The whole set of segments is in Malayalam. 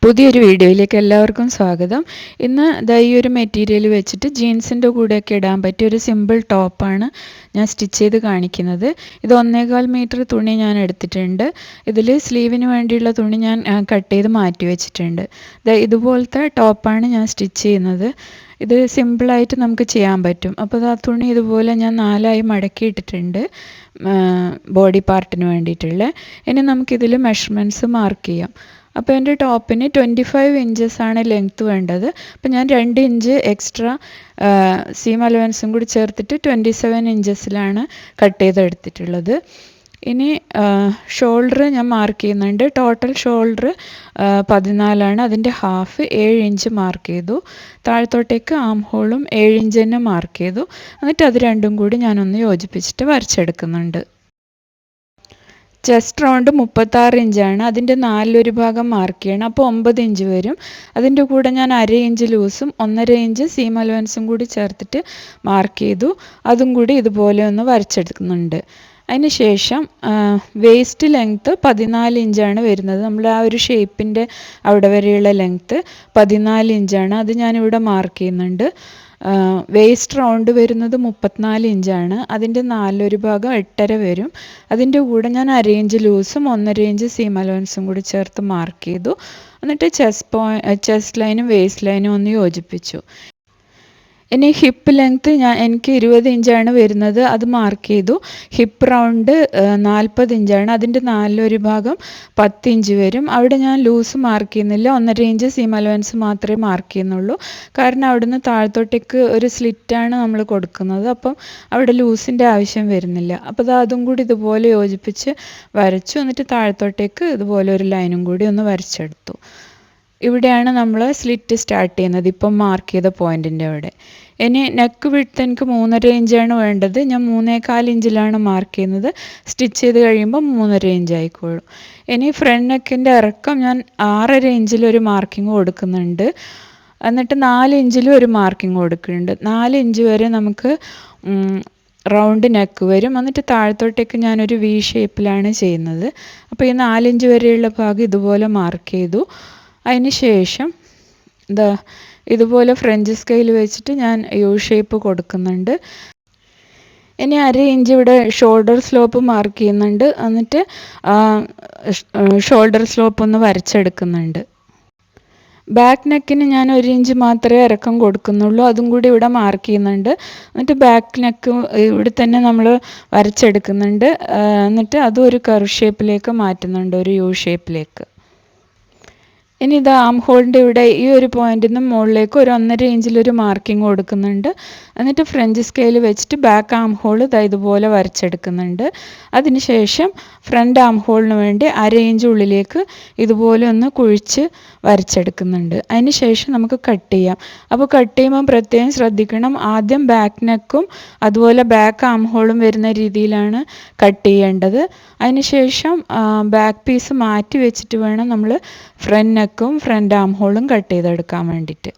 പുതിയൊരു വീഡിയോയിലേക്ക് എല്ലാവർക്കും സ്വാഗതം. ഇന്ന് ഈ ഒരു മെറ്റീരിയൽ വെച്ചിട്ട് ജീൻസിൻ്റെ കൂടെയൊക്കെ ഇടാൻ പറ്റിയ ഒരു സിമ്പിൾ ടോപ്പാണ് ഞാൻ സ്റ്റിച്ച് ചെയ്ത് കാണിക്കുന്നത്. ഇത് 1.25 മീറ്റർ തുണി ഞാൻ എടുത്തിട്ടുണ്ട്. ഇതിൽ സ്ലീവിന് വേണ്ടിയുള്ള തുണി ഞാൻ കട്ട് ചെയ്ത് മാറ്റി വെച്ചിട്ടുണ്ട്. ഇതുപോലത്തെ ടോപ്പാണ് ഞാൻ സ്റ്റിച്ച് ചെയ്യുന്നത്. ഇത് സിമ്പിളായിട്ട് നമുക്ക് ചെയ്യാൻ പറ്റും. അപ്പോൾ ആ തുണി ഇതുപോലെ ഞാൻ 4ആയി മടക്കിയിട്ടിട്ടുണ്ട് ബോഡി പാർട്ടിന് വേണ്ടിയിട്ടുള്ള. ഇനി നമുക്കിതിൽ മെഷർമെൻറ്റ്സ് മാർക്ക് ചെയ്യാം. അപ്പോൾ എൻ്റെ ടോപ്പിന് 25 ഇഞ്ചസാണ് ലെങ്ത്ത് വേണ്ടത്. അപ്പോൾ ഞാൻ 2 ഇഞ്ച് എക്സ്ട്രാ സീം അലവൻസും കൂടി ചേർത്തിട്ട് 27 ഇഞ്ചസിലാണ് കട്ട് ചെയ്തെടുത്തിട്ടുള്ളത്. ഇനി ഷോൾഡർ ഞാൻ മാർക്ക് ചെയ്യുന്നുണ്ട്. ടോട്ടൽ ഷോൾഡർ 14ആണ്. അതിൻ്റെ ഹാഫ് 7 ഇഞ്ച് മാർക്ക് ചെയ്തു. താഴത്തോട്ടേക്ക് ആം ഹോളും 7 ഇഞ്ച് തന്നെ മാർക്ക് ചെയ്തു. എന്നിട്ട് അത് രണ്ടും കൂടി ഞാനൊന്ന് യോജിപ്പിച്ചിട്ട് വരച്ചെടുക്കുന്നുണ്ട്. ചെസ്റ്റ് റൗണ്ട് 36 ഇഞ്ചാണ്. അതിൻ്റെ 4 ഭാഗം മാർക്ക് ചെയ്യണം. അപ്പോൾ 9 ഇഞ്ച് വരും. അതിൻ്റെ കൂടെ ഞാൻ 1/2 ഇഞ്ച് ലൂസും 1.5 ഇഞ്ച് സീം അലവൻസും കൂടി ചേർത്തിട്ട് മാർക്ക് ചെയ്തു. അതും കൂടി ഇതുപോലെ ഒന്ന് വരച്ചെടുക്കുന്നുണ്ട്. അതിന് ശേഷം വേസ്റ്റ് ലെങ്ത്ത് 14 ഇഞ്ചാണ് വരുന്നത്. നമ്മൾ ആ ഒരു ഷേപ്പിൻ്റെ അവിടെ വരെയുള്ള ലെങ്ത്ത് 14 ഇഞ്ചാണ്. അത് ഞാനിവിടെ മാർക്ക് ചെയ്യുന്നുണ്ട്. വേസ്റ്റ് റൗണ്ട് വരുന്നത് 34 ഇഞ്ചാണ്. അതിൻ്റെ 4 ഭാഗം 8.5 വരും. അതിൻ്റെ കൂടെ ഞാൻ 1/2 ഇഞ്ച് ലൂസും 1.5 ഇഞ്ച് സീം അലവൻസും കൂടി ചേർത്ത് മാർക്ക് ചെയ്തു. എന്നിട്ട് ചെസ്റ്റ് ലൈനും വേസ്റ്റ് ലൈനും ഒന്ന് യോജിപ്പിച്ചു. ഇനി ഹിപ്പ് ലെങ്ത്ത് എനിക്ക് 20 ഇഞ്ചാണ് വരുന്നത്. അത് മാർക്ക് ചെയ്തു. ഹിപ്പ് റൗണ്ട് 40 ഇഞ്ചാണ്. അതിൻ്റെ 4 ഭാഗം 10 ഇഞ്ച് വരും. അവിടെ ഞാൻ ലൂസ് മാർക്ക് ചെയ്യുന്നില്ല. 1.5 ഇഞ്ച് സീം അലവൻസ് മാത്രമേ മാർക്ക് ചെയ്യുന്നുള്ളൂ. കാരണം അവിടുന്ന് താഴത്തോട്ടേക്ക് ഒരു സ്ലിറ്റാണ് നമ്മൾ കൊടുക്കുന്നത്. അപ്പം അവിടെ ലൂസിൻ്റെ ആവശ്യം വരുന്നില്ല. അപ്പോൾ അതും കൂടി ഇതുപോലെ യോജിപ്പിച്ച് വരച്ചു. എന്നിട്ട് താഴത്തോട്ടേക്ക് ഇതുപോലെ ഒരു ലൈനും കൂടി ഒന്ന് വരച്ചെടുത്തു. ഇവിടെയാണ് നമ്മൾ സ്ലിറ്റ് സ്റ്റാർട്ട് ചെയ്യുന്നത്, ഇപ്പം മാർക്ക് ചെയ്ത പോയിൻറ്റിൻ്റെ അവിടെ. ഇനി നെക്ക് വിഡ്ത്ത് എനിക്ക് 3.5 ഇഞ്ചാണ് വേണ്ടത്. ഞാൻ 3.25 ഇഞ്ചിലാണ് മാർക്ക് ചെയ്യുന്നത്. സ്റ്റിച്ച് ചെയ്ത് കഴിയുമ്പോൾ 3.5 ഇഞ്ച് ആയിക്കോളും. ഇനി ഫ്രണ്ട് നെക്കിൻ്റെ ഇറക്കം ഞാൻ 6.5 ഇഞ്ചിലൊരു മാർക്കിങ് കൊടുക്കുന്നുണ്ട്. എന്നിട്ട് 4 ഇഞ്ചിലും ഒരു മാർക്കിങ് കൊടുക്കുന്നുണ്ട്. 4 ഇഞ്ച് വരെ നമുക്ക് റൗണ്ട് നെക്ക് വരും. എന്നിട്ട് താഴത്തോട്ടേക്ക് ഞാനൊരു വി ഷേപ്പിലാണ് ചെയ്യുന്നത്. അപ്പോൾ ഈ 4 ഇഞ്ച് വരെയുള്ള ഭാഗം ഇതുപോലെ മാർക്ക് ചെയ്തു. അതിന് ശേഷം ഇതുപോലെ ഫ്രഞ്ച് സ്കെയിൽ വെച്ചിട്ട് ഞാൻ യു ഷേപ്പ് കൊടുക്കുന്നുണ്ട്. ഇനി 1/2 ഇഞ്ച് ഇവിടെ ഷോൾഡർ സ്ലോപ്പ് മാർക്ക് ചെയ്യുന്നുണ്ട്. എന്നിട്ട് ഷോൾഡർ സ്ലോപ്പ് ഒന്ന് വരച്ചെടുക്കുന്നുണ്ട്. ബാക്ക് നെക്കിന് ഞാൻ 1 ഇഞ്ച് മാത്രമേ ഇറക്കം കൊടുക്കുന്നുള്ളൂ. അതും കൂടി ഇവിടെ മാർക്ക് ചെയ്യുന്നുണ്ട്. എന്നിട്ട് ബാക്ക് നെക്ക് ഇവിടെ തന്നെ നമ്മൾ വരച്ചെടുക്കുന്നുണ്ട്. എന്നിട്ട് അതും ഒരു കർവ് ഷേപ്പിലേക്ക് മാറ്റുന്നുണ്ട്, ഒരു യു ഷേപ്പിലേക്ക്. ഇനി ഇത് ആം ഹോളിൻ്റെ ഇവിടെ ഈ ഒരു പോയിന്റിൽ നിന്ന് മുകളിലേക്ക് ഒരു 1.5 ഇഞ്ചിലൊരു മാർക്കിങ് കൊടുക്കുന്നുണ്ട്. എന്നിട്ട് ഫ്രഞ്ച് സ്കെയിൽ വെച്ചിട്ട് ബാക്ക് ആം ഹോൾ ഇതുപോലെ വരച്ചെടുക്കുന്നുണ്ട്. അതിനുശേഷം ഫ്രണ്ട് ആം ഹോളിന് വേണ്ടി 1/2 ഇഞ്ച് ഉള്ളിലേക്ക് ഇതുപോലെ ഒന്ന് കുഴിച്ച് വരച്ചെടുക്കുന്നുണ്ട്. അതിന് ശേഷം നമുക്ക് കട്ട് ചെയ്യാം. അപ്പോൾ കട്ട് ചെയ്യുമ്പോൾ പ്രത്യേകം ശ്രദ്ധിക്കണം, ആദ്യം ബാക്ക് നെക്കും അതുപോലെ ബാക്ക് ആം ഹോളും വരുന്ന രീതിയിലാണ് കട്ട് ചെയ്യേണ്ടത്. അതിനുശേഷം ബാക്ക് പീസ് മാറ്റി വെച്ചിട്ട് വേണം നമ്മൾ ഫ്രണ്ട് നെക്കും ഫ്രണ്ട് ആം ഹോളും കട്ട് ചെയ്തെടുക്കാൻ വേണ്ടിയിട്ട്.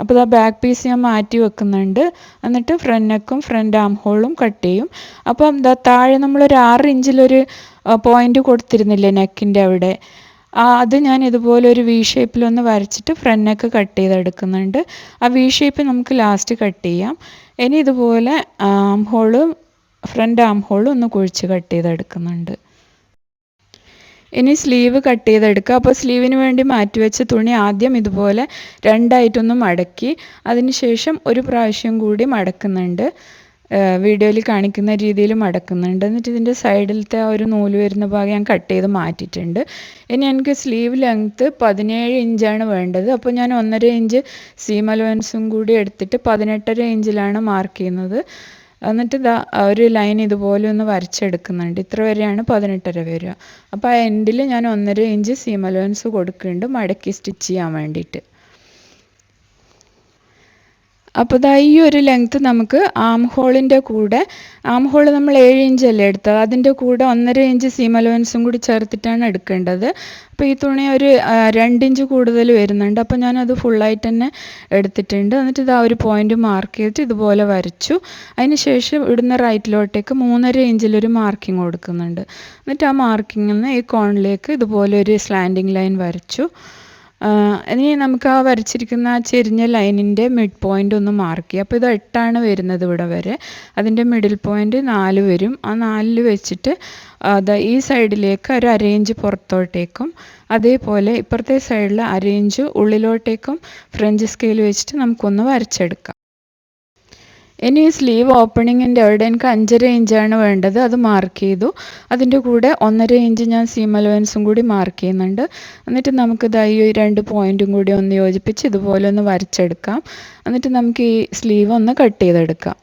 അപ്പോൾ ബാക്ക് പീസ് ഞാൻ മാറ്റി വെക്കുന്നുണ്ട്. എന്നിട്ട് ഫ്രണ്ട് നെക്കും ഫ്രണ്ട് ആം ഹോളും കട്ട് ചെയ്യും. അപ്പം താഴെ നമ്മളൊരു 6 ഇഞ്ചിലൊരു പോയിൻ്റ് കൊടുത്തിരുന്നില്ലേ നെക്കിൻ്റെ അവിടെ, അത് ഞാൻ ഇതുപോലെ ഒരു വി ഷേപ്പിലൊന്ന് വരച്ചിട്ട് ഫ്രണ്ട് നെക്ക് കട്ട് ചെയ്തെടുക്കുന്നുണ്ട്. ആ വി ഷേപ്പ് നമുക്ക് ലാസ്റ്റ് കട്ട് ചെയ്യാം. ഇനി ഇതുപോലെ ആം ഹോളും ഫ്രണ്ട് ആം ഹോളും ഒന്ന് കുഴിച്ച് കട്ട് ചെയ്തെടുക്കുന്നുണ്ട്. ഇനി സ്ലീവ് കട്ട് ചെയ്തെടുക്കുക. അപ്പോൾ സ്ലീവിന് വേണ്ടി മാറ്റിവെച്ച തുണി ആദ്യം ഇതുപോലെ 2ആയിട്ടൊന്ന് മടക്കി അതിനുശേഷം ഒരു പ്രാവശ്യം കൂടി മടക്കുന്നുണ്ട്. വീഡിയോയിൽ കാണിക്കുന്ന രീതിയിൽ മടക്കുന്നുണ്ട്. എന്നിട്ട് ഇതിൻ്റെ സൈഡിലത്തെ ആ ഒരു നൂല് വരുന്ന ഭാഗം ഞാൻ കട്ട് ചെയ്ത് മാറ്റിയിട്ടുണ്ട്. ഇനി എനിക്ക് സ്ലീവ് ലെങ്ത്ത് 17 ഇഞ്ചാണ് വേണ്ടത്. അപ്പോൾ ഞാൻ 1.5 ഇഞ്ച് സീം അലവൻസും കൂടി എടുത്തിട്ട് 18.5 ഇഞ്ചിലാണ് മാർക്ക് ചെയ്യുന്നത്. എന്നിട്ട് ഒരു ലൈൻ ഇതുപോലെ ഒന്ന് വരച്ചെടുക്കുന്നുണ്ട്. ഇത്ര വരെയാണ് 18.5 വരിക. അപ്പോൾ ആ എൻഡിൽ ഞാൻ 1.5 ഇഞ്ച് സീം അലവൻസ് കൊടുക്കുന്നുണ്ട് മടക്കി സ്റ്റിച്ച് ചെയ്യാൻ വേണ്ടിയിട്ട്. അപ്പോൾ ഈ ഒരു ലെങ്ത്ത് നമുക്ക് ആം ഹോളിൻ്റെ കൂടെ, ആം ഹോൾ നമ്മൾ 7 ഇഞ്ചല്ലേ എടുത്തത്, അതിൻ്റെ കൂടെ 1.5 ഇഞ്ച് സീം അലവൻസും കൂടി ചേർത്തിട്ടാണ് എടുക്കേണ്ടത്. അപ്പോൾ ഈ തുണി ഒരു 2 ഇഞ്ച് കൂടുതൽ വരുന്നുണ്ട്. അപ്പോൾ ഞാനത് ഫുള്ളായിട്ട് തന്നെ എടുത്തിട്ടുണ്ട്. എന്നിട്ട് ഒരു പോയിൻ്റ് മാർക്ക് ചെയ്തിട്ട് ഇതുപോലെ വരച്ചു. അതിന് ശേഷം ഇവിടുന്ന് റൈറ്റിലോട്ടേക്ക് 3.5 ഇഞ്ചിലൊരു മാർക്കിങ് കൊടുക്കുന്നുണ്ട്. എന്നിട്ട് ആ മാർക്കിങ്ങിൽ നിന്ന് ഈ കോണിലേക്ക് ഇതുപോലെ ഒരു സ്ലാൻഡിങ് ലൈൻ വരച്ചു. ഇനി നമുക്ക് ആ വരച്ചിരിക്കുന്ന ആ ചെരിഞ്ഞ ലൈനിൻ്റെ മിഡ് പോയിൻ്റ് ഒന്ന് മാർക്ക് ചെയ്യാം. അപ്പോൾ ഇത് 8 വരുന്നത് ഇവിടെ വരെ. അതിൻ്റെ മിഡിൽ പോയിൻ്റ് 4 വരും. ആ 4 വെച്ചിട്ട് ഈ സൈഡിലേക്ക് ഒരു അരയിഞ്ച് പുറത്തോട്ടേക്കും, അതേപോലെ ഇപ്പുറത്തെ സൈഡിൽ അരയിഞ്ച് ഉള്ളിലോട്ടേക്കും ഫ്രഞ്ച് സ്കെയിൽ വെച്ചിട്ട് നമുക്കൊന്ന് വരച്ചെടുക്കാം. ഇനി സ്ലീവ് ഓപ്പണിങ്ങിൻ്റെ അവിടെ എനിക്ക് 5.5 ഇഞ്ചാണ് വേണ്ടത്. അത് മാർക്ക് ചെയ്തു. അതിൻ്റെ കൂടെ 1.5 ഇഞ്ച് ഞാൻ സീം അലവൻസും കൂടി മാർക്ക് ചെയ്യുന്നുണ്ട്. എന്നിട്ട് നമുക്ക് ഈ 2 പോയിൻറ്റും കൂടി ഒന്ന് യോജിപ്പിച്ച് ഇതുപോലെ ഒന്ന് വരച്ചെടുക്കാം. എന്നിട്ട് നമുക്ക് ഈ സ്ലീവ് ഒന്ന് കട്ട് ചെയ്തെടുക്കാം.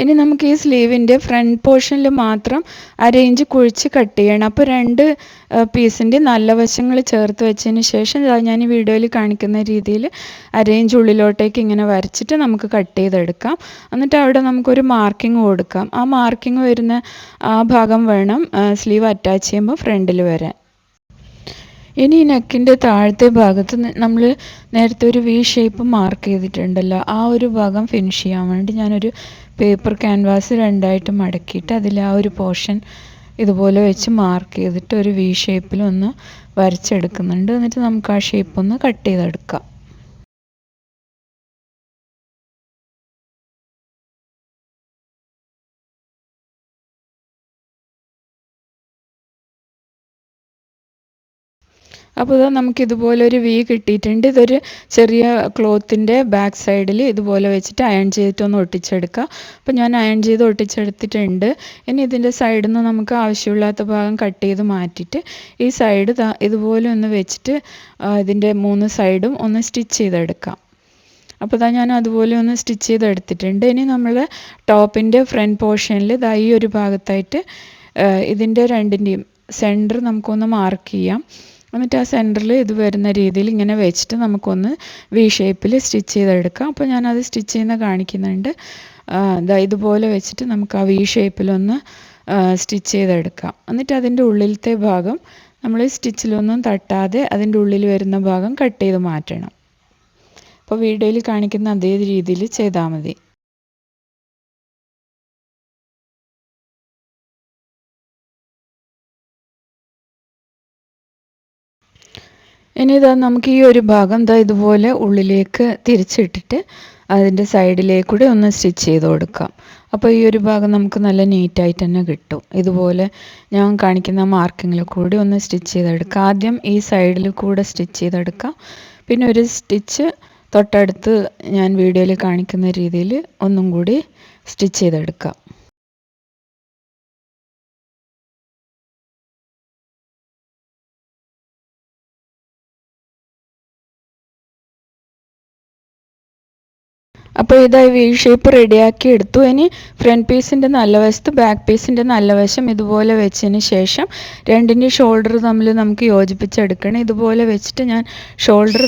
ഇനി നമുക്ക് ഈ സ്ലീവിൻ്റെ ഫ്രണ്ട് പോർഷനിൽ മാത്രം അരയിഞ്ച് കുഴിച്ച് കട്ട് ചെയ്യണം. അപ്പോൾ 2 പീസിൻ്റെ നല്ല വശങ്ങൾ ചേർത്ത് വെച്ചതിന് ശേഷം ഞാൻ ഈ വീഡിയോയിൽ കാണിക്കുന്ന രീതിയിൽ അരയിഞ്ച് ഉള്ളിലോട്ടേക്ക് ഇങ്ങനെ വരച്ചിട്ട് നമുക്ക് കട്ട് ചെയ്തെടുക്കാം. എന്നിട്ട് അവിടെ നമുക്കൊരു മാർക്കിംഗ് കൊടുക്കാം. ആ മാർക്കിംഗ് വരുന്ന ആ ഭാഗം വേണം സ്ലീവ് അറ്റാച്ച് ചെയ്യുമ്പോൾ ഫ്രണ്ടിൽ വരാൻ. ഇനി ഈ നെക്കിൻ്റെ താഴത്തെ ഭാഗത്ത് നമ്മൾ നേരത്തെ ഒരു വി ഷേപ്പ് മാർക്ക് ചെയ്തിട്ടുണ്ടല്ലോ, ആ ഒരു ഭാഗം ഫിനിഷ് ചെയ്യാൻ വേണ്ടി ഞാനൊരു പേപ്പർ ക്യാൻവാസ് 2ആയിട്ട് മടക്കിയിട്ട് അതിൽ ആ ഒരു പോർഷൻ ഇതുപോലെ വെച്ച് മാർക്ക് ചെയ്തിട്ട് ഒരു വി ഷേപ്പിലൊന്ന് വരച്ചെടുക്കുന്നുണ്ട്. എന്നിട്ട് നമുക്ക് ആ ഷേപ്പ് ഒന്ന് കട്ട് ചെയ്തെടുക്കാം. അപ്പോൾ ഇത് നമുക്കിതുപോലെ ഒരു വി കിട്ടിയിട്ടുണ്ട്. ഇതൊരു ചെറിയ ക്ലോത്തിൻ്റെ ബാക്ക് സൈഡിൽ ഇതുപോലെ വെച്ചിട്ട് അയൺ ചെയ്തിട്ടൊന്ന് ഒട്ടിച്ചെടുക്കുക. അപ്പോൾ ഞാൻ അയൺ ചെയ്ത് ഒട്ടിച്ചെടുത്തിട്ടുണ്ട്. ഇനി ഇതിൻ്റെ സൈഡിൽ നിന്ന് നമുക്ക് ആവശ്യമില്ലാത്ത ഭാഗം കട്ട് ചെയ്ത് മാറ്റിയിട്ട് ഈ സൈഡ് ഇതുപോലെ ഒന്ന് വെച്ചിട്ട് ഇതിൻ്റെ 3 സൈഡും ഒന്ന് സ്റ്റിച്ച് ചെയ്തെടുക്കാം. അപ്പോൾ ഞാൻ അതുപോലെ ഒന്ന് സ്റ്റിച്ച് ചെയ്തെടുത്തിട്ടുണ്ട്. ഇനി നമ്മൾ ടോപ്പിൻ്റെ ഫ്രണ്ട് പോർഷനിൽ ഈ ഒരു ഭാഗത്തായിട്ട് ഇതിൻ്റെ 2ൻ്റെയും സെൻറ്റർ നമുക്കൊന്ന് മാർക്ക് ചെയ്യാം. എന്നിട്ട് ആ സെൻറ്ററിൽ ഇത് വരുന്ന രീതിയിൽ ഇങ്ങനെ വെച്ചിട്ട് നമുക്കൊന്ന് വി ഷേപ്പിൽ സ്റ്റിച്ച് ചെയ്തെടുക്കാം. അപ്പോൾ ഞാനത് സ്റ്റിച്ച് ചെയ്യുന്ന കാണിക്കുന്നുണ്ട്. ഇതുപോലെ വെച്ചിട്ട് നമുക്ക് ആ വി ഷേപ്പിലൊന്ന് സ്റ്റിച്ച് ചെയ്തെടുക്കാം. എന്നിട്ട് അതിൻ്റെ ഉള്ളിലത്തെ ഭാഗം നമ്മൾ സ്റ്റിച്ചിലൊന്നും തട്ടാതെ അതിൻ്റെ ഉള്ളിൽ വരുന്ന ഭാഗം കട്ട് ചെയ്ത് മാറ്റണം. അപ്പോൾ വീഡിയോയിൽ കാണിക്കുന്ന അതേ രീതിയിൽ ചെയ്താൽ മതി. ഇനി നമുക്ക് ഈ ഒരു ഭാഗം ഇതുപോലെ ഉള്ളിലേക്ക് തിരിച്ചിട്ടിട്ട് അതിൻ്റെ സൈഡിലേക്കൂടെ ഒന്ന് സ്റ്റിച്ച് ചെയ്ത് കൊടുക്കാം. അപ്പോൾ ഈ ഒരു ഭാഗം നമുക്ക് നല്ല നീറ്റായിട്ട് തന്നെ കിട്ടും. ഇതുപോലെ ഞാൻ കാണിക്കുന്ന മാർക്കിങ്ങിൽ കൂടി ഒന്ന് സ്റ്റിച്ച് ചെയ്തെടുക്കാം. ആദ്യം ഈ സൈഡിൽ കൂടെ സ്റ്റിച്ച് ചെയ്തെടുക്കാം. പിന്നെ ഒരു സ്റ്റിച്ച് തൊട്ടടുത്ത് ഞാൻ വീഡിയോയിൽ കാണിക്കുന്ന രീതിയിൽ ഒന്നും കൂടി സ്റ്റിച്ച് ചെയ്തെടുക്കാം. അപ്പോൾ ഈ വി ഷേപ്പ് റെഡിയാക്കി എടുത്തു. ഇനി ഫ്രണ്ട് പീസിൻ്റെ നല്ല വശത്ത് ബാക്ക് പീസിൻ്റെ നല്ല വശം ഇതുപോലെ വെച്ചതിന് ശേഷം 2ൻ്റെ ഷോൾഡർ തമ്മിൽ നമുക്ക് യോജിപ്പിച്ചെടുക്കണം. ഇതുപോലെ വെച്ചിട്ട് ഞാൻ ഷോൾഡർ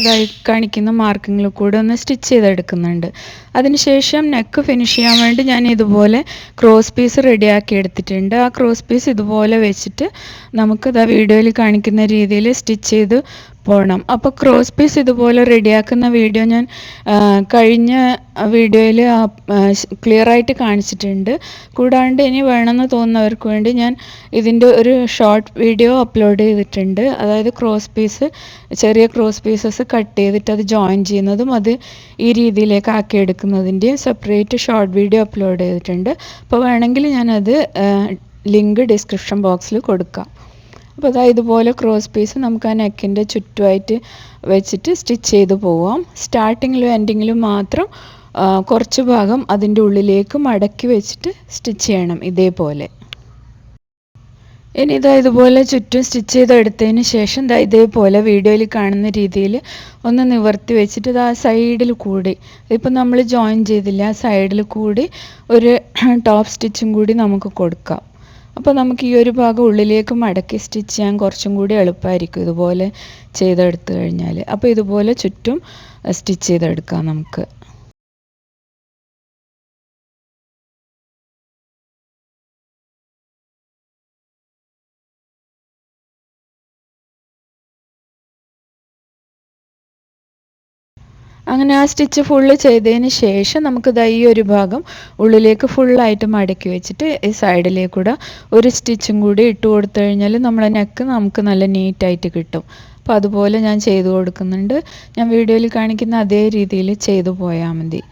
കാണിക്കുന്ന മാർക്കിങ്ങിൽ കൂടെ ഒന്ന് സ്റ്റിച്ച് ചെയ്തെടുക്കുന്നുണ്ട്. അതിനുശേഷം നെക്ക് ഫിനിഷ് ചെയ്യാൻ വേണ്ടി ഞാൻ ഇതുപോലെ ക്രോസ് പീസ് റെഡിയാക്കി എടുത്തിട്ടുണ്ട്. ആ ക്രോസ് പീസ് ഇതുപോലെ വെച്ചിട്ട് നമുക്ക് വീഡിയോയിൽ കാണിക്കുന്ന രീതിയിൽ സ്റ്റിച്ച് ചെയ്ത് പോകണം. അപ്പോൾ ക്രോസ് പീസ് ഇതുപോലെ റെഡിയാക്കുന്ന വീഡിയോ ഞാൻ കഴിഞ്ഞ വീഡിയോയിൽ ക്ലിയറായിട്ട് കാണിച്ചിട്ടുണ്ട്. കൂടാണ്ട് ഇനി വേണമെന്ന് തോന്നുന്നവർക്ക് വേണ്ടി ഞാൻ ഇതിൻ്റെ ഒരു ഷോർട്ട് വീഡിയോ അപ്ലോഡ് ചെയ്തിട്ടുണ്ട്. അതായത് ചെറിയ ക്രോസ് പീസസ് കട്ട് ചെയ്തിട്ട് അത് ജോയിൻ ചെയ്യുന്നതും അത് ഈ രീതിയിലേക്ക് ആക്കിയെടുക്കുന്നതിൻ്റെയും സെപ്പറേറ്റ് ഷോർട്ട് വീഡിയോ അപ്ലോഡ് ചെയ്തിട്ടുണ്ട്. അപ്പോൾ വേണമെങ്കിൽ ഞാനത് ലിങ്ക് ഡിസ്ക്രിപ്ഷൻ ബോക്സിൽ കൊടുക്കാം. അപ്പോൾ ഇതുപോലെ ക്രോസ് പീസ് നമുക്ക് ആ നെക്കിൻ്റെ ചുറ്റുമായിട്ട് വെച്ചിട്ട് സ്റ്റിച്ച് ചെയ്ത് പോവാം. സ്റ്റാർട്ടിങ്ങിലും എൻഡിങ്ങിലും മാത്രം കുറച്ച് ഭാഗം അതിൻ്റെ ഉള്ളിലേക്ക് മടക്കി വെച്ചിട്ട് സ്റ്റിച്ച് ചെയ്യണം ഇതേപോലെ. ഇനി ഇതുപോലെ ചുറ്റും സ്റ്റിച്ച് ചെയ്തെടുത്തതിന് ശേഷം ഇതേപോലെ വീഡിയോയിൽ കാണുന്ന രീതിയിൽ ഒന്ന് നിവർത്തി വെച്ചിട്ട് ആ സൈഡിൽ കൂടി ഇപ്പം നമ്മൾ ജോയിൻ ചെയ്തില്ല, ആ സൈഡിൽ കൂടി ഒരു ടോപ്പ് സ്റ്റിച്ചും കൂടി നമുക്ക് കൊടുക്കാം. അപ്പോൾ നമുക്ക് ഈ ഒരു ഭാഗം ഉള്ളിലേക്ക് മടക്കി സ്റ്റിച്ച് ചെയ്യാൻ കുറച്ചും കൂടി എളുപ്പമായിരിക്കും ഇതുപോലെ ചെയ്തെടുത്തു കഴിഞ്ഞാൽ. അപ്പോൾ ഇതുപോലെ ചുറ്റും സ്റ്റിച്ച് ചെയ്തെടുക്കാം നമുക്ക്. അങ്ങനെ ആ സ്റ്റിച്ച് ഫുള്ള് ചെയ്തതിന് ശേഷം നമുക്ക് ദാ ഈ ഒരു ഭാഗം ഉള്ളിലേക്ക് ഫുള്ളായിട്ട് മടക്കി വെച്ചിട്ട് ഈ സൈഡിലേക്കൂടെ ഒരു സ്റ്റിച്ചും കൂടി ഇട്ട് കൊടുത്തു കഴിഞ്ഞാൽ നമ്മളെ നെക്ക് നമുക്ക് നല്ല നീറ്റായിട്ട് കിട്ടും. അപ്പോൾ അതുപോലെ ഞാൻ ചെയ്ത് കൊടുക്കുന്നുണ്ട്. ഞാൻ വീഡിയോയിൽ കാണിക്കുന്ന അതേ രീതിയിൽ ചെയ്തു പോയാൽ മതി.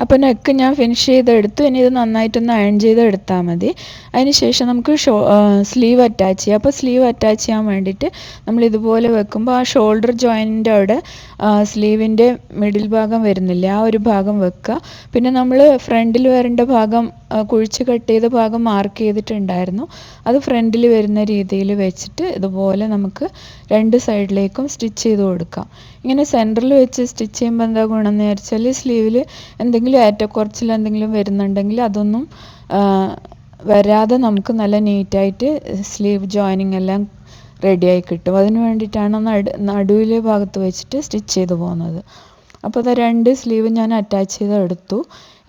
അപ്പോൾ നെക്ക് ഞാൻ ഫിനിഷ് ചെയ്തെടുത്തു. ഇനി ഇത് നന്നായിട്ടൊന്ന് അയൺ ചെയ്തെടുത്താൽ മതി. അതിന് ശേഷം നമുക്ക് സ്ലീവ് അറ്റാച്ച് ചെയ്യാം. അപ്പോൾ സ്ലീവ് അറ്റാച്ച് ചെയ്യാൻ വേണ്ടിയിട്ട് നമ്മൾ ഇതുപോലെ വെക്കുമ്പോൾ ആ ഷോൾഡർ ജോയിൻറ്റിൻ്റെ അവിടെ സ്ലീവിൻ്റെ മിഡിൽ ഭാഗം വരുന്നില്ല, ആ ഒരു ഭാഗം വെക്കുക. പിന്നെ നമ്മൾ ഫ്രണ്ടിൽ വരേണ്ട ഭാഗം കുഴിച്ച് കട്ട് ചെയ്ത ഭാഗം മാർക്ക് ചെയ്തിട്ടുണ്ടായിരുന്നു. അത് ഫ്രണ്ടിൽ വരുന്ന രീതിയിൽ വെച്ചിട്ട് ഇതുപോലെ നമുക്ക് രണ്ട് സൈഡിലേക്കും സ്റ്റിച്ച് ചെയ്ത് കൊടുക്കാം. ഇങ്ങനെ സെൻറ്ററിൽ വെച്ച് സ്റ്റിച്ച് ചെയ്യുമ്പോൾ എന്താ ഗുണം എന്ന് വിചാരിച്ചാൽ സ്ലീവിൽ എന്തെങ്കിലും ഏറ്റക്കുറച്ചിൽ എന്തെങ്കിലും വരുന്നുണ്ടെങ്കിൽ അതൊന്നും വരാതെ നമുക്ക് നല്ല നീറ്റായിട്ട് സ്ലീവ് ജോയിനിങ് എല്ലാം റെഡിയായി കിട്ടും. അതിന് വേണ്ടിയിട്ടാണ് നടുവിലെ ഭാഗത്ത് വെച്ചിട്ട് സ്റ്റിച്ച് ചെയ്ത് പോകുന്നത്. അപ്പോൾ അത് രണ്ട് സ്ലീവ് ഞാൻ അറ്റാച്ച് ചെയ്തെടുത്തു.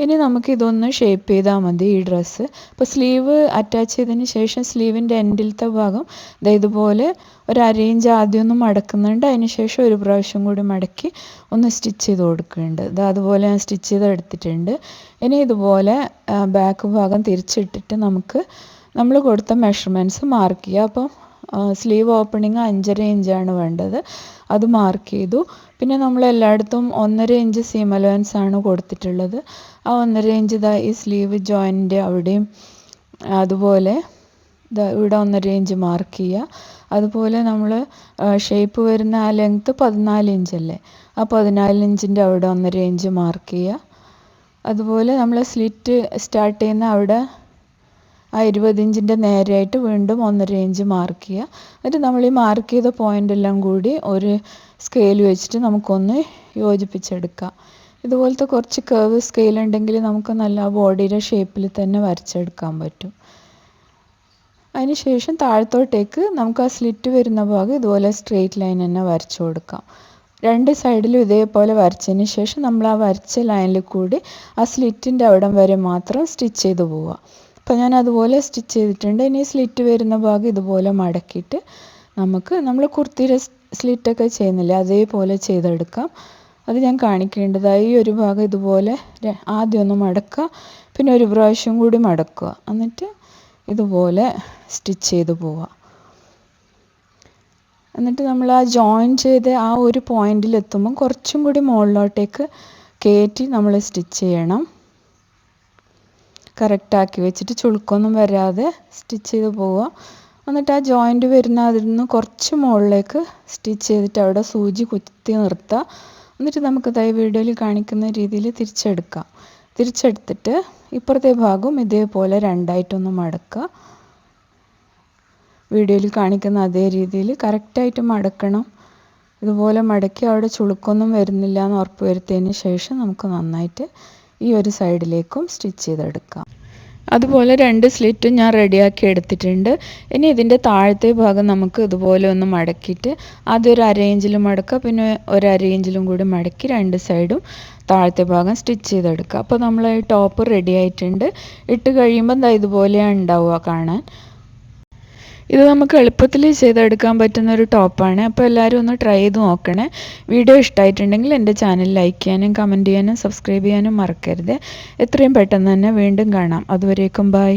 ഇനി നമുക്ക് ഇതൊന്ന് ഷേപ്പ് ചെയ്താൽ മതി ഈ ഡ്രസ്സ്. അപ്പോൾ സ്ലീവ് അറ്റാച്ച് ചെയ്തതിന് ശേഷം സ്ലീവിൻ്റെ എൻഡിലത്തെ ഭാഗം ഇതുപോലെ ഒരു അരയിഞ്ച് ആദ്യം ഒന്ന് മടക്കുന്നുണ്ട്. അതിന് ശേഷം ഒരു പ്രാവശ്യം കൂടി മടക്കി ഒന്ന് സ്റ്റിച്ച് ചെയ്ത് കൊടുക്കുന്നുണ്ട്. അതുപോലെ ഞാൻ സ്റ്റിച്ച് ചെയ്ത് എടുത്തിട്ടുണ്ട്. ഇനി ഇതുപോലെ ബാക്ക് ഭാഗം തിരിച്ചിട്ടിട്ട് നമ്മൾ കൊടുത്ത മെഷർമെൻറ്റ്സ് മാർക്ക് ചെയ്യുക. അപ്പോൾ സ്ലീവ് ഓപ്പണിങ് 5.5 ഇഞ്ചാണ് വേണ്ടത്, അത് മാർക്ക് ചെയ്തു. പിന്നെ നമ്മൾ എല്ലായിടത്തും 1.5 ഇഞ്ച് സീം അലവൻസ് ആണ് കൊടുത്തിട്ടുള്ളത്. ആ 1.5 ഇഞ്ച് ഈ സ്ലീവ് ജോയിൻ്റെ അവിടെയും അതുപോലെ ഇവിടെ 1.5 ഇഞ്ച് മാർക്ക് ചെയ്യുക. അതുപോലെ നമ്മൾ ഷേപ്പ് വരുന്ന ആ ലെങ്ത്ത് 14 ഇഞ്ചല്ലേ, ആ 14 ഇഞ്ചിൻ്റെ അവിടെ 1.5 ഇഞ്ച് മാർക്ക് ചെയ്യുക. അതുപോലെ നമ്മൾ സ്ലിറ്റ് സ്റ്റാർട്ട് ചെയ്യുന്ന അവിടെ ആ 20 ഇഞ്ചിൻ്റെ നേരെയായിട്ട് വീണ്ടും 1.5 ഇഞ്ച് മാർക്ക് ചെയ്യുക. എന്നിട്ട് നമ്മൾ ഈ മാർക്ക് ചെയ്ത പോയിൻ്റ് എല്ലാം കൂടി ഒരു സ്കെയിൽ വെച്ചിട്ട് നമുക്കൊന്ന് യോജിപ്പിച്ചെടുക്കാം. ഇതുപോലത്തെ കുറച്ച് കർവ് സ്കെയിൽ ഉണ്ടെങ്കിൽ നമുക്ക് നല്ല ബോഡിയുടെ ഷേപ്പിൽ തന്നെ വരച്ചെടുക്കാൻ പറ്റും. അതിന് ശേഷം താഴത്തോട്ടേക്ക് നമുക്ക് ആ സ്ലിറ്റ് വരുന്ന ഭാഗം ഇതുപോലെ സ്ട്രെയിറ്റ് ലൈൻ തന്നെ വരച്ചു കൊടുക്കാം. രണ്ട് സൈഡിലും ഇതേപോലെ വരച്ചതിന് ശേഷം നമ്മൾ ആ വരച്ച ലൈനിൽ കൂടി ആ സ്ലിറ്റിൻ്റെ അവിടം വരെ മാത്രം സ്റ്റിച്ച് ചെയ്ത് പോവുക. അപ്പോൾ ഞാൻ അതുപോലെ സ്റ്റിച്ച് ചെയ്തിട്ടുണ്ട്. ഇനി സ്ലിറ്റ് വരുന്ന ഭാഗം ഇതുപോലെ മടക്കിയിട്ട് നമ്മൾ കുർത്തിയുടെ സ്ലിറ്റൊക്കെ ചെയ്യുന്നില്ല, അതേപോലെ ചെയ്തെടുക്കാം. അത് ഞാൻ കാണിക്കേണ്ടതായി. ഒരു ഭാഗം ഇതുപോലെ ആദ്യം ഒന്ന് മടക്കുക, പിന്നെ ഒരു പ്രാവശ്യം കൂടി മടക്കുക, എന്നിട്ട് ഇതുപോലെ സ്റ്റിച്ച് ചെയ്ത് പോവുക. എന്നിട്ട് നമ്മൾ ആ ജോയിൻ ചെയ്ത് ആ ഒരു പോയിന്റിലെത്തുമ്പം കുറച്ചും കൂടി മുകളിലോട്ടേക്ക് കയറ്റി നമ്മൾ സ്റ്റിച്ച് ചെയ്യണം. കറക്റ്റാക്കി വെച്ചിട്ട് ചുളുക്കൊന്നും വരാതെ സ്റ്റിച്ച് ചെയ്ത് പോവുക. എന്നിട്ട് ആ ജോയിൻറ്റ് വരുന്ന അതിൽ നിന്ന് കുറച്ച് മുകളിലേക്ക് സ്റ്റിച്ച് ചെയ്തിട്ട് അവിടെ സൂചി കുത്തി നിർത്തുക. എന്നിട്ട് നമുക്ക് വീഡിയോയിൽ കാണിക്കുന്ന രീതിയിൽ തിരിച്ചെടുത്തിട്ട് ഇപ്പുറത്തെ ഭാഗവും ഇതേപോലെ രണ്ടായിട്ടൊന്ന് മടക്കുക. വീഡിയോയിൽ കാണിക്കുന്ന അതേ രീതിയിൽ കറക്റ്റായിട്ട് മടക്കണം. ഇതുപോലെ മടക്കി അവിടെ ചുളുക്കൊന്നും വരുന്നില്ല എന്ന് ഉറപ്പ് വരുത്തിയതിന് ശേഷം നമുക്ക് നന്നായിട്ട് ഈ ഒരു സൈഡിലേക്കും സ്റ്റിച്ച് ചെയ്തെടുക്കാം. അതുപോലെ രണ്ട് സ്ലിറ്റും ഞാൻ റെഡിയാക്കി എടുത്തിട്ടുണ്ട്. ഇനി ഇതിൻ്റെ താഴത്തെ ഭാഗം നമുക്ക് ഇതുപോലെ ഒന്ന് മടക്കിയിട്ട് ആദ്യം ഒരു 1/2 ഇഞ്ചിലും മടക്കുക, പിന്നെ ഒരു 1/2 ഇഞ്ചിലും കൂടി മടക്കി രണ്ട് സൈഡും താഴത്തെ ഭാഗം സ്റ്റിച്ച് ചെയ്തെടുക്കുക. അപ്പോൾ നമ്മൾ ഈ ടോപ്പ് റെഡി ആയിട്ടുണ്ട്. ഇട്ട് കഴിയുമ്പോൾ ഇതുപോലെയാണ് ഉണ്ടാവുക കാണാൻ. ഇത് നമുക്ക് എളുപ്പത്തിൽ ചെയ്തെടുക്കാൻ പറ്റുന്ന ഒരു ടോപ്പാണ്. അപ്പോൾ എല്ലാവരും ഒന്ന് ട്രൈ ചെയ്ത് നോക്കണേ. വീഡിയോ ഇഷ്ടമായിട്ടുണ്ടെങ്കിൽ എൻ്റെ ചാനൽ ലൈക്ക് ചെയ്യാനും കമൻറ്റ് ചെയ്യാനും സബ്സ്ക്രൈബ് ചെയ്യാനും മറക്കരുത്. എത്രയും പെട്ടെന്ന് തന്നെ വീണ്ടും കാണാം. അതുവരേക്കും ബൈ.